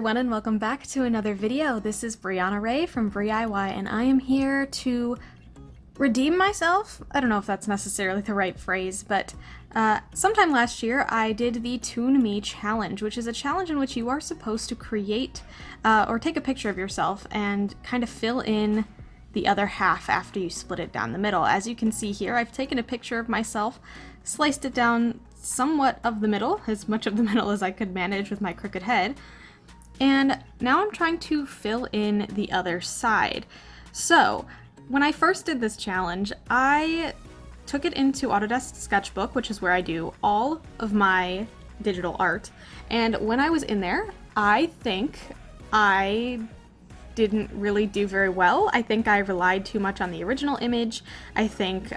everyone, and welcome back to another video. This is Brianna Ray from BriIY, and I am here to redeem myself. I don't know if that's necessarily the right phrase, but sometime last year I did the ToonMe challenge, which is a challenge in which you are supposed to create or take a picture of yourself and kind of fill in the other half after you split it down the middle. As you can see here, I've taken a picture of myself, sliced it down somewhat of the middle, as much of the middle as I could manage with my crooked head. And now I'm trying to fill in the other side. So when I first did this challenge, I took it into Autodesk Sketchbook, which is where I do all of my digital art. And when I was in there, I think I didn't really do very well. I think I relied too much on the original image. I think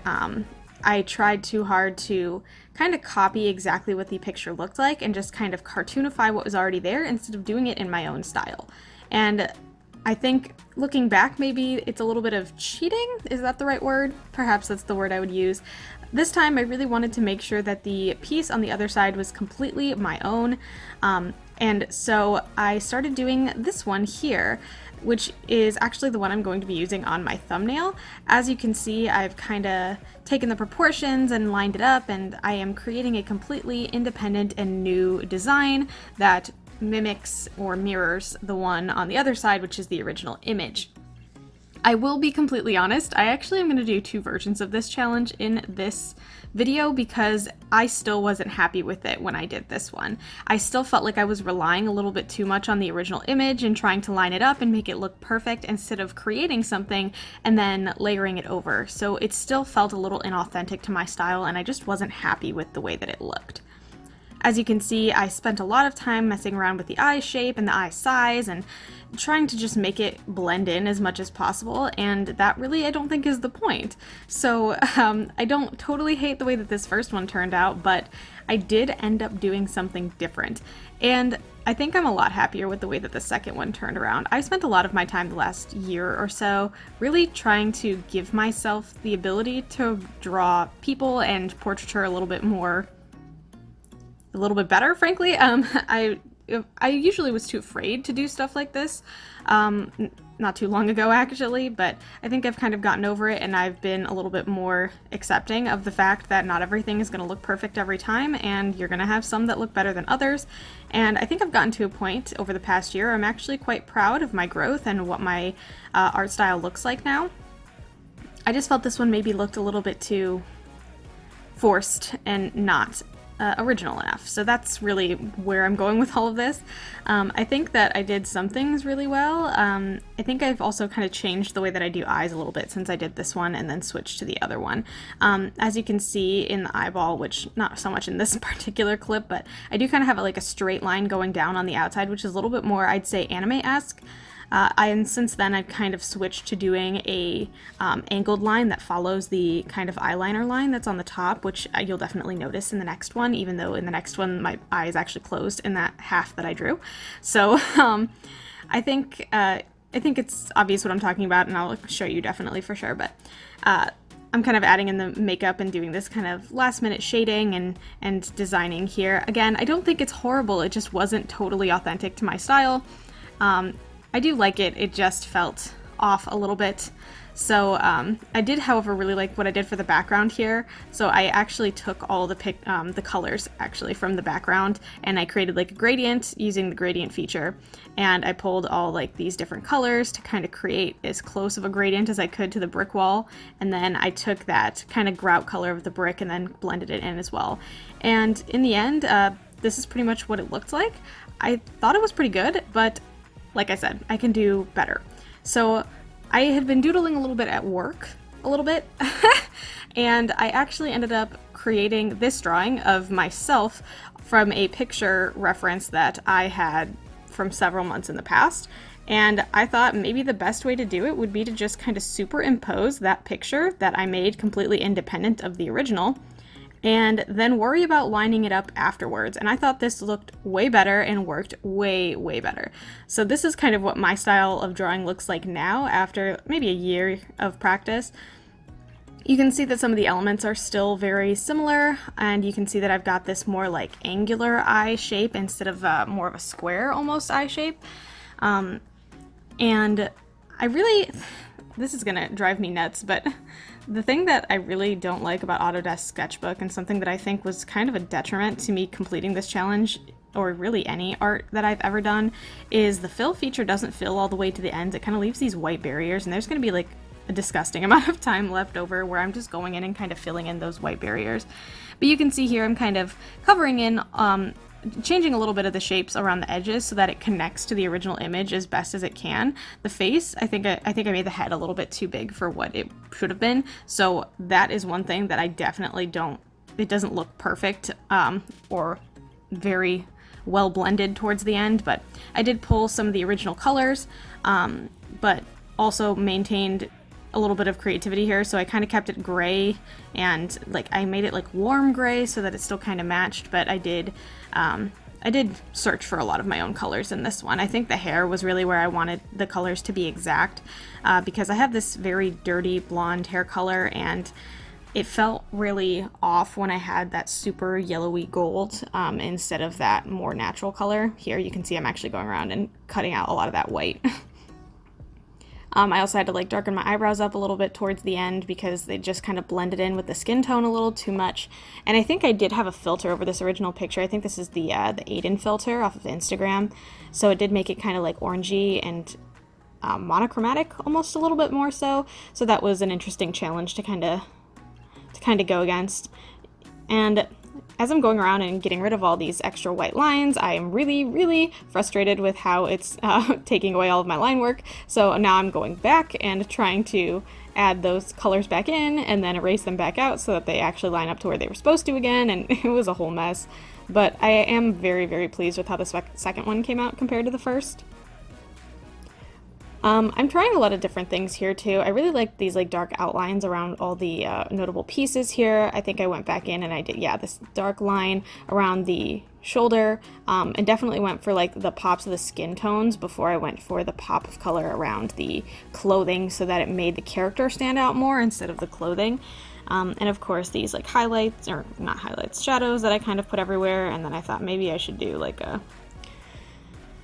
I tried too hard to kind of copy exactly what the picture looked like and just kind of cartoonify what was already there instead of doing it in my own style. And I think looking back, maybe it's a little bit of cheating. Is that the right word? Perhaps that's the word I would use. This time I really wanted to make sure that the piece on the other side was completely my own. And so I started doing this one here, which is actually the one I'm going to be using on my thumbnail. As you can see, I've kind of taken the proportions and lined it up, and I am creating a completely independent and new design that mimics or mirrors the one on the other side, which is the original image. I will be completely honest, I actually am going to do two versions of this challenge in this video because I still wasn't happy with it when I did this one. I still felt like I was relying a little bit too much on the original image and trying to line it up and make it look perfect instead of creating something and then layering it over. So it still felt a little inauthentic to my style, and I just wasn't happy with the way that it looked. As you can see, I spent a lot of time messing around with the eye shape and the eye size and trying to just make it blend in as much as possible, and that really I don't think is the point. So I don't totally hate the way that this first one turned out, but I did end up doing something different. And I think I'm a lot happier with the way that the second one turned around. I spent a lot of my time the last year or so really trying to give myself the ability to draw people and portraiture a little bit better, frankly. I usually was too afraid to do stuff like this, not too long ago actually, but I think I've kind of gotten over it, and I've been a little bit more accepting of the fact that not everything is going to look perfect every time, and you're going to have some that look better than others. And I think I've gotten to a point over the past year I'm actually quite proud of my growth and what my art style looks like now. I just felt this one maybe looked a little bit too forced and not original enough. So that's really where I'm going with all of this. I think that I did some things really well. I think I've also kind of changed the way that I do eyes a little bit since I did this one and then switched to the other one. As you can see in the eyeball, which not so much in this particular clip, but I do kind of have like a straight line going down on the outside, which is a little bit more, I'd say, anime-esque. And since then I've kind of switched to doing a angled line that follows the kind of eyeliner line that's on the top, which you'll definitely notice in the next one, even though in the next one my eye is actually closed in that half that I drew. So I think it's obvious what I'm talking about, and I'll show you definitely for sure, but I'm kind of adding in the makeup and doing this kind of last minute shading and designing here. Again, I don't think it's horrible, it just wasn't totally authentic to my style. I do like it, it just felt off a little bit. So I did, however, really like what I did for the background here. So I actually took all the colors actually from the background, and I created like a gradient using the gradient feature. And I pulled all like these different colors to kind of create as close of a gradient as I could to the brick wall. And then I took that kind of grout color of the brick and then blended it in as well. And in the end, this is pretty much what it looked like. I thought it was pretty good, but like I said, I can do better. So I had been doodling a little bit at work, and I actually ended up creating this drawing of myself from a picture reference that I had from several months in the past. And I thought maybe the best way to do it would be to just kind of superimpose that picture that I made completely independent of the original, and then worry about lining it up afterwards. And I thought this looked way better and worked way, way better. So this is kind of what my style of drawing looks like now after maybe a year of practice. You can see that some of the elements are still very similar, and you can see that I've got this more like angular eye shape instead of more of a square almost eye shape. And this is gonna drive me nuts, but the thing that I really don't like about Autodesk Sketchbook, and something that I think was kind of a detriment to me completing this challenge, or really any art that I've ever done, is the fill feature doesn't fill all the way to the ends. It kind of leaves these white barriers, and there's gonna be like a disgusting amount of time left over where I'm just going in and kind of filling in those white barriers. But you can see here I'm kind of covering in, changing a little bit of the shapes around the edges so that it connects to the original image as best as it can. The face, I think I made the head a little bit too big for what it should have been, so that is one thing that I definitely it doesn't look perfect or very well blended towards the end, but I did pull some of the original colors, but also maintained a little bit of creativity here, so I kind of kept it gray, and like I made it like warm gray so that it still kind of matched, but I did search for a lot of my own colors in this one. I think the hair was really where I wanted the colors to be exact, because I have this very dirty blonde hair color, and it felt really off when I had that super yellowy gold instead of that more natural color. Here you can see I'm actually going around and cutting out a lot of that white. I also had to like darken my eyebrows up a little bit towards the end because they just kind of blended in with the skin tone a little too much. And I think I did have a filter over this original picture. I think this is the Aiden filter off of Instagram. So it did make it kind of like orangey and monochromatic almost a little bit more so. So that was an interesting challenge to kind of go against. And as I'm going around and getting rid of all these extra white lines, I am really, really frustrated with how it's taking away all of my line work. So now I'm going back and trying to add those colors back in and then erase them back out so that they actually line up to where they were supposed to again, and it was a whole mess. But I am very, very pleased with how the second one came out compared to the first. I'm trying a lot of different things here too. I really like these like dark outlines around all the notable pieces here. I think I went back in and I did, yeah, this dark line around the shoulder, and definitely went for like the pops of the skin tones before I went for the pop of color around the clothing so that it made the character stand out more instead of the clothing. And of course these like highlights, or not highlights, shadows that I kind of put everywhere, and then I thought maybe I should do like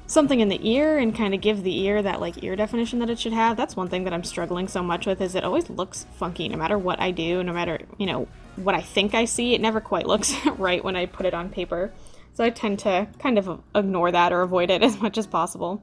something in the ear and kind of give the ear that like ear definition that it should have. That's one thing that I'm struggling so much with, is it always looks funky no matter what I do, no matter, you know, what I think I see. It never quite looks right when I put it on paper. So I tend to kind of ignore that or avoid it as much as possible.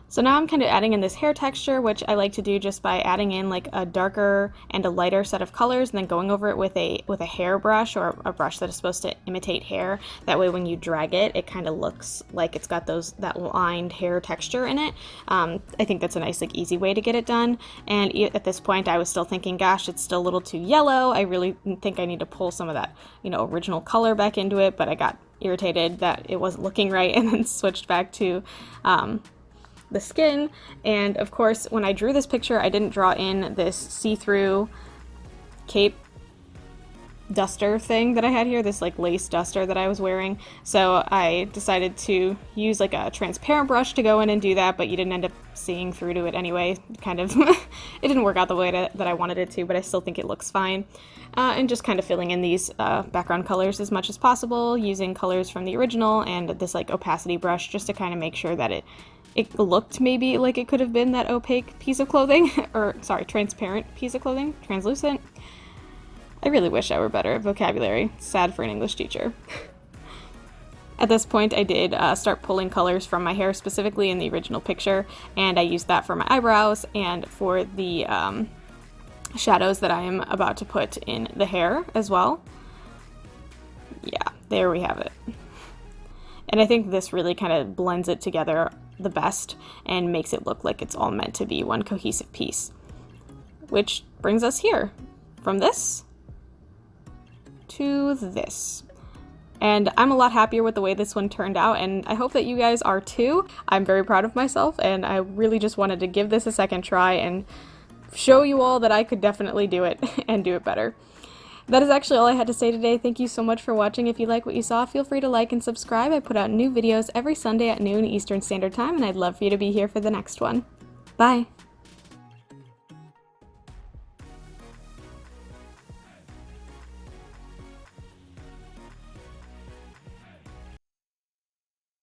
So now I'm kind of adding in this hair texture, which I like to do just by adding in like a darker and a lighter set of colors and then going over it with a hair brush, or a brush that is supposed to imitate hair. That way when you drag it, it kind of looks like it's got that lined hair texture in it. I think that's a nice like easy way to get it done. And at this point I was still thinking, gosh, it's still a little too yellow. I really think I need to pull some of that, you know, original color back into it, but I got irritated that it wasn't looking right and then switched back to the skin. And of course when I drew this picture I didn't draw in this see-through cape duster thing that I had here, this like lace duster that I was wearing, so I decided to use like a transparent brush to go in and do that, but you didn't end up seeing through to it anyway. Kind of it didn't work out the way that I wanted it to, but I still think it looks fine. And just kind of filling in these background colors as much as possible, using colors from the original and this like opacity brush just to kind of make sure that it looked maybe like it could have been that opaque piece of clothing, or sorry, transparent piece of clothing, translucent. I really wish I were better at vocabulary. Sad for an English teacher. At this point I did start pulling colors from my hair, specifically in the original picture, and I used that for my eyebrows and for the shadows that I am about to put in the hair as well. Yeah, there we have it. And I think this really kind of blends it together the best and makes it look like it's all meant to be one cohesive piece. Which brings us here, from this to this. And I'm a lot happier with the way this one turned out, and I hope that you guys are too. I'm very proud of myself, and I really just wanted to give this a second try and show you all that I could definitely do it and do it better. That is actually all I had to say today. Thank you so much for watching. If you like what you saw, feel free to like and subscribe. I put out new videos every Sunday at noon Eastern Standard Time, and I'd love for you to be here for the next one. Bye!